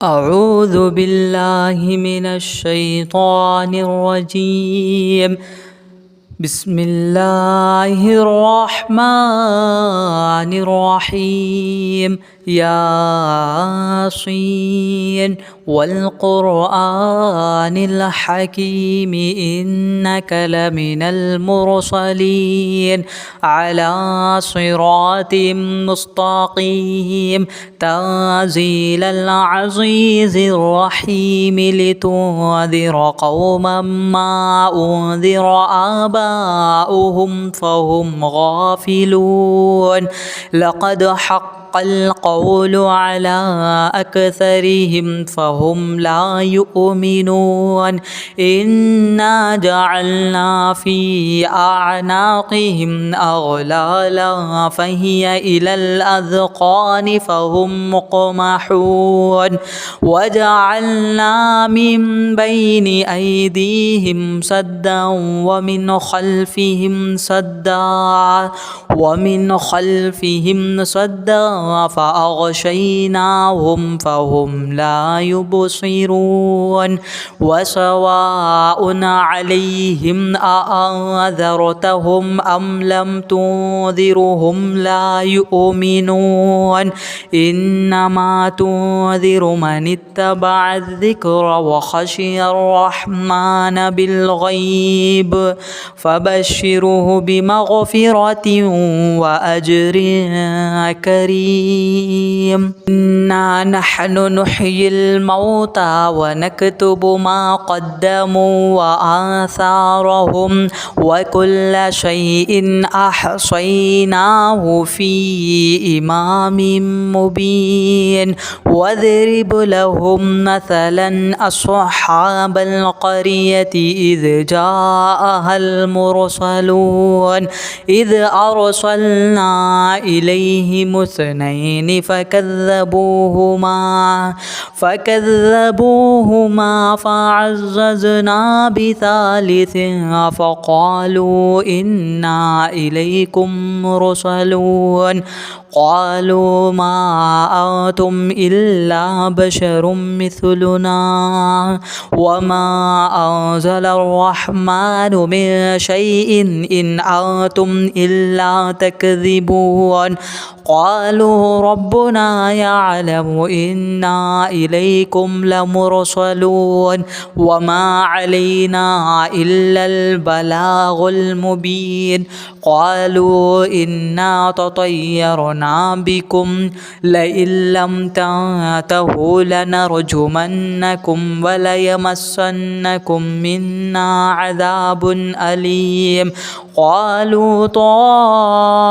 أعوذ بالله من الشيطان الرجيم. بسم الله الرحمن الرحيم. ياسين والقرآن الحكيم إنك لمن المرسلين على صراط مستقيم تنزيل العزيز الرحيم لتنذر قوما ما أنذر آباؤهم فهم غافلون. لقد حق القول على أكثرهم فهم لا يؤمنون. إنا جعلنا في أعناقهم أغلالا فهي إلى الأذقان فهم مقمحون. وجعلنا من بين أيديهم سدا ومن خلفهم سدا فأغشيناهم فهم لا يبصرون. وسواء عليهم أأنذرتهم أم لم تنذرهم لا يؤمنون. إنما تنذر من اتبع الذكر وخشي الرحمن بالغيب فبشره بمغفرة وأجر كريم. إنا نحن نحيي الموتى ونكتب ما قدموا وآثارهم وكل شيء أحصيناه في إمام مبين. واضرب لهم مثلا أصحاب القرية إذ جاءها المرسلون إذ أرسلنا إليهم اثنين فكذبوهما فعززنا بثالث فقالوا إنا إليكم مرسلون. قالوا ما أنتم إلا بشر مثلنا وما أنزل الرحمن من شيء إن أنتم إلا تكذبون. قالوا ربنا يعلم إنا إليكم لمرسلون وما علينا إلا البلاغ المبين. قالوا إنا تطيرنا بكم لئن لم تنتهوا لنرجمنكم وليمسنكم منا عذاب أليم. قالوا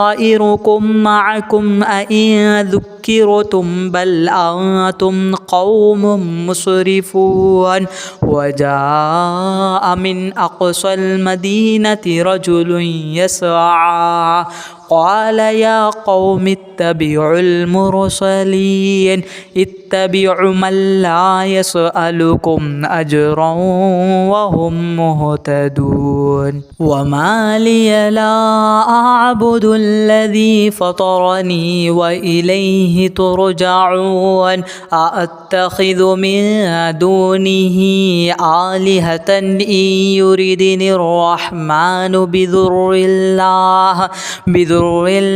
طائركم معكم أئن ذكرتم بل أنتم قوم مسرفون. وجاء من أقصى المدينة رجل يسعى قال يا قوم اتبعوا المرسلين اتبعوا من لا يسألكم أجرا وهم مهتدون. وما لي لا أعبد الذي فطرني وإليه ترجعون. أأتخذ من دونه آلهة إن يردني الرحمن بضر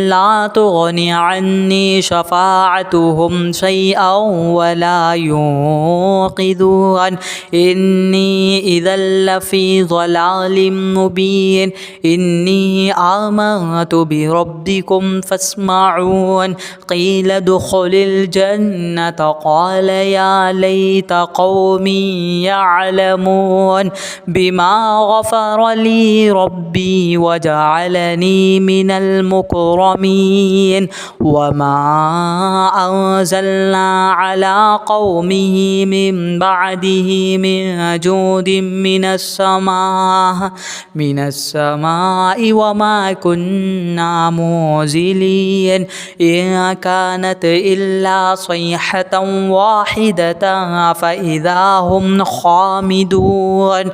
لا تغني عني شفاعتهم شيئا ولا ينقذون. إني إذا لفي ضلال مبين. إني آمنت بربكم فاسمعون. قيل ادخل الجنة قال يا ليت قومي يعلمون بما غفر لي ربي وجعلني من المكرمين. وما أنزلنا على قومه من بعده من جود من السماء وما كنا منزلين. إن كانت إلا صيحة واحدة فإذا هم خامدون.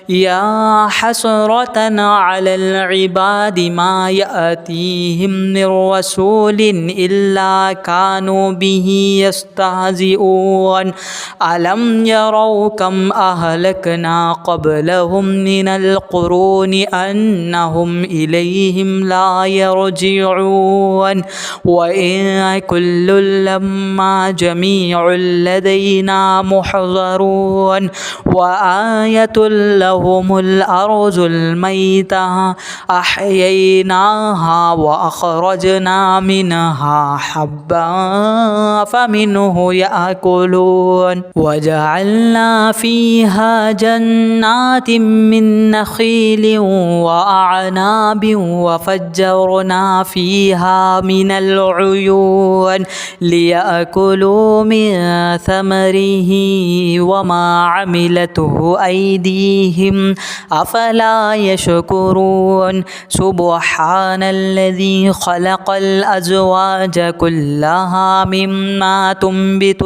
يا حسرة على العباد ما يأتيهم من رسول إلا كانوا به يستهزئون ألم يروا كم أهلكنا قبلهم من القرون أنهم إليهم لا يرجعون وإن كل لما جميع لدينا محضرون وآية لهم الأرض الميتة أحييناها وأخرجنا منها حبا فمنه يأكلون وجعلنا فيها جنات من نخيل وأعناب وفجرنا فيها من العيون ليأكلوا من ثمره وما عملته أيديهم أفلا يشكرون سبحان الذي خلق الأزواج كلها مما تنبت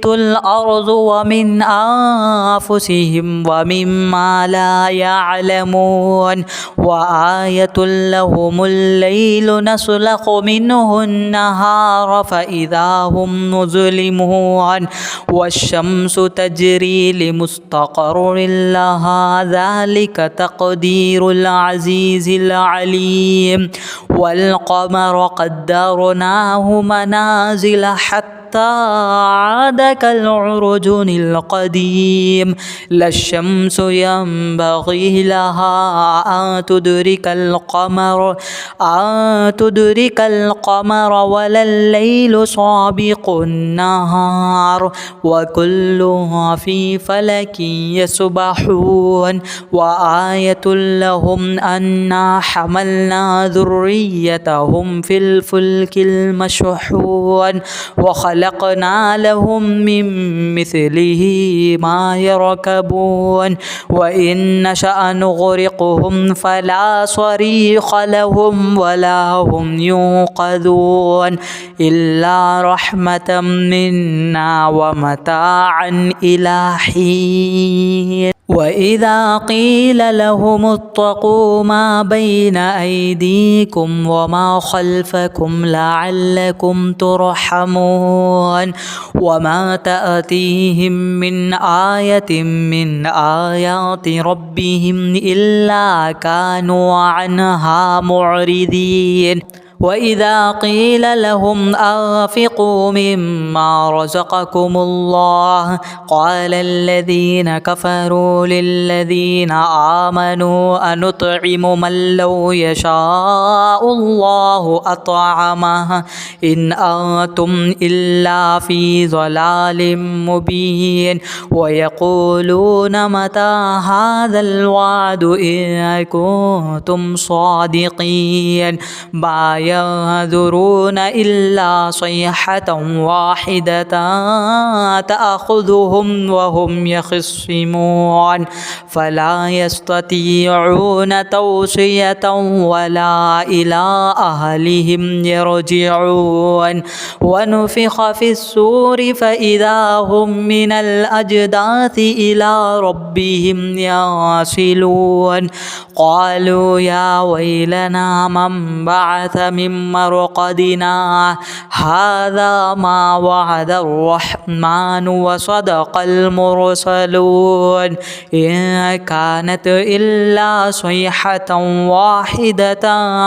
الأرض ومن أنفسهم ومما لا يعلمون وآية لهم الليل نسلخ منه النهار فإذا هم مظلمون والشمس تجري لمستقر لها ذلك تقدير العزيز العليم والقمر قدرناه منازل حتى عاد كالعرجون القديم لا الشمس ينبغي لها أن تدرك القمر ولا الليل سابق النهار وكلها في فلك يسبحون وآية لهم أنا حملنا ذريتهم في الفلك المشحون وخلقنا لهم من مثله ما يركبون وإن نشأ نغرقهم فلا صريخ لهم ولا هم ينقذون إلا رحمة منا ومتاعا إلى حين وإذا قيل لهم اتقوا ما بين أيديكم وما خلفكم لعلكم ترحمون وما تأتيهم من آية من آيات ربهم إلا كانوا عنها معرضين وإذا قيل لهم أنفقوا مما رزقكم الله قال الذين كفروا للذين آمنوا أنطعم من لو يشاء الله أطعمه إن أنتم إلا في ضلال مبين ويقولون متى هذا الوعد إن كنتم صادقين ما ينظرون إلا صيحة واحدة تأخذهم وهم يخصمون فلا يستطيعون توصية ولا إلى أهلهم يرجعون ونفخ في السور فإذا هم من الأجداث إلى ربهم يصلون قالوا يا ويلنا من بعث من مرقدنا هذا ما وعد الرحمن وصدق المرسلون إن كانت إلا صيحة واحدة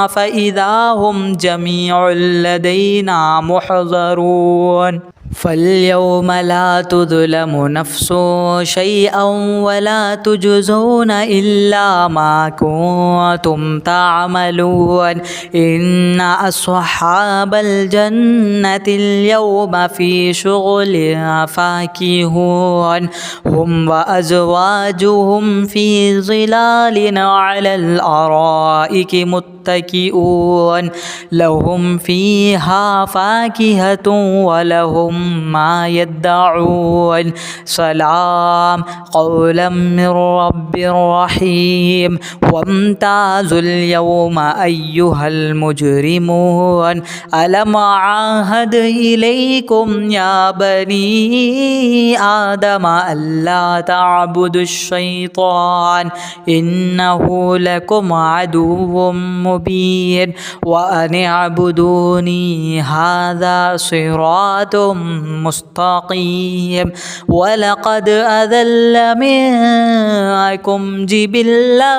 فإذا هم جميع لدينا محضرون فاليوم لا تظلم نفس شيئا ولا تجزون إلا ما كنتم تعملون إن أصحاب الجنة اليوم في شغل فاكهون هم وأزواجهم في ظلال على الأرائك متكئون لهم فيها فاكهة ولهم ما يدعون سلام قولا من رب رحيم وامتازوا اليوم أيها المجرمون ألم أعهد إليكم يا بني آدم ألا تعبدوا الشيطان إنه لكم عدو مبين وأن اعبدوني هذا صراط مستقيم ولقد أذل منكم جبلا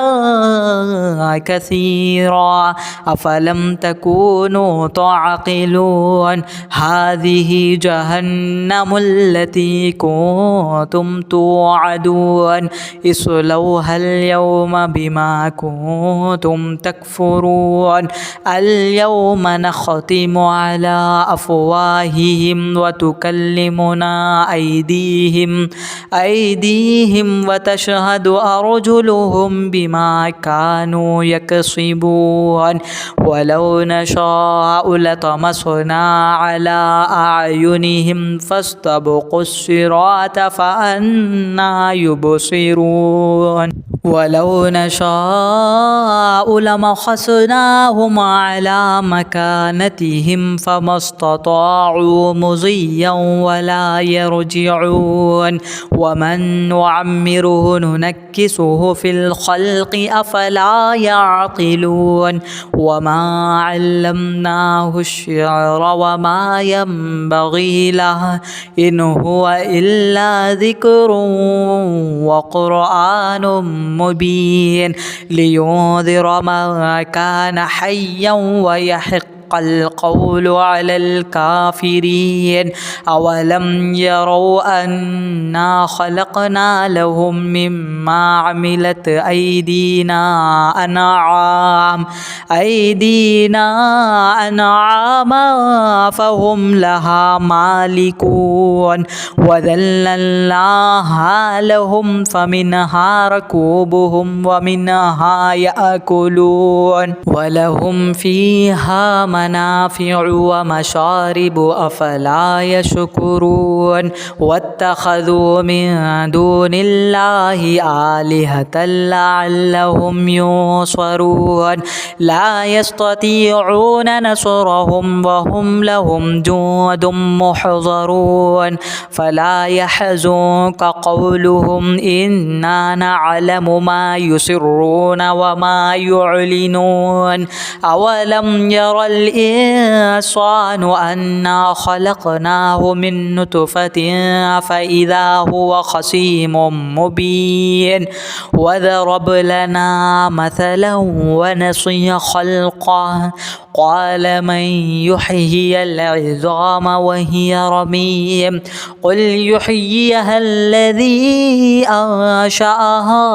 كثيرا أفلم تكونوا تعقلون هذه جهنم التي كنتم توعدون اصلوها اليوم بما كنتم تكفرون اليوم نختم على أفواههم وتكلمنا أيديهم وتشهد أرجلهم بما كانوا يكسبون ولو نشاء لطمسنا على أعينهم فاستبقوا الصراط فأنى يبصرون ولو نشاء لمسخناهم على مكانتهم فما استطاعوا مضيا ولا يرجعون ومن نعمره ننكسه في الخلق أفلا يعقلون وما علمناه الشعر وما ينبغي له إن هو إلا ذكر وقرآن مبين لينذر من كان حيا ويحق القول على الكافرين أولم يروا أنا خلقنا لهم مما عملت أيدينا أنعاما فهم لها مالكون وذللناها لهم فمنها ركوبهم ومنها يأكلون ولهم فيها منافع ومشارب أفلا يشكرون واتخذوا من دون الله آلهة لعلهم ينصرون لا يستطيعون نصرهم وهم لهم جند محضرون فلا يحزنك قولهم إنا نعلم ما يسرون وما يعلنون أولم ير الإنسان أنا خلقناه من نطفة فإذا هو خصيم مبين وضرب لنا مثلا ونسي خلقه قال من يحيي العظام وهي رميم قل يحييها الذي أنشأها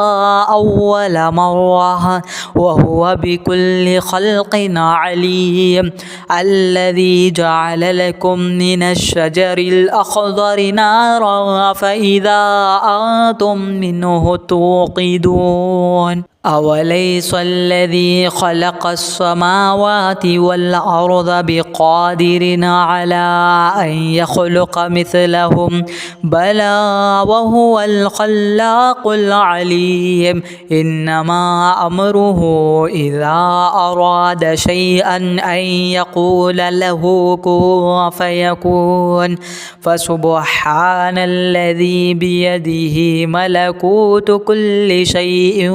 أول مرة وهو بكل خلق عليم الذي جعل لكم من الشجر الأخضر نارا فإذا أنتم منه توقدون أوليس الذي خلق السماوات والأرض بقادر على أن يخلق مثلهم بلى وهو الخلاق العليم إنما أمره إذا أراد شيئا أن يقول له كن فيكون فسبحان الذي بيده ملكوت كل شيء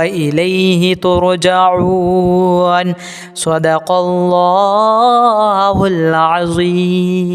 وإليه ترجعون صدق الله العظيم.